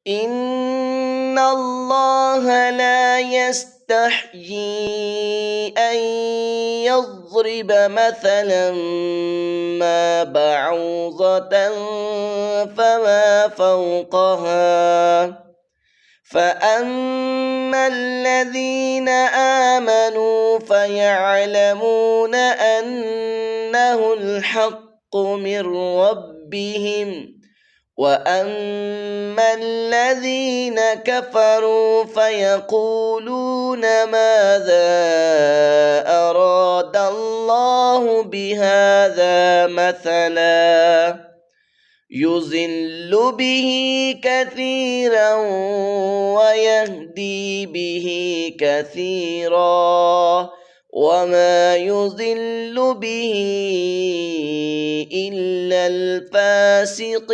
إن الله لا يستحيي أن يضرب مثلا ما بعوضة فما فوقها فأما الذين آمنوا فيعلمون أنه الحق من ربهم وأما الذين كفروا فيقولون ماذا أراد الله بهذا مثلا يضل به كثيرا ويهدي به كثيرا وما يضل به إلا الفاسقين.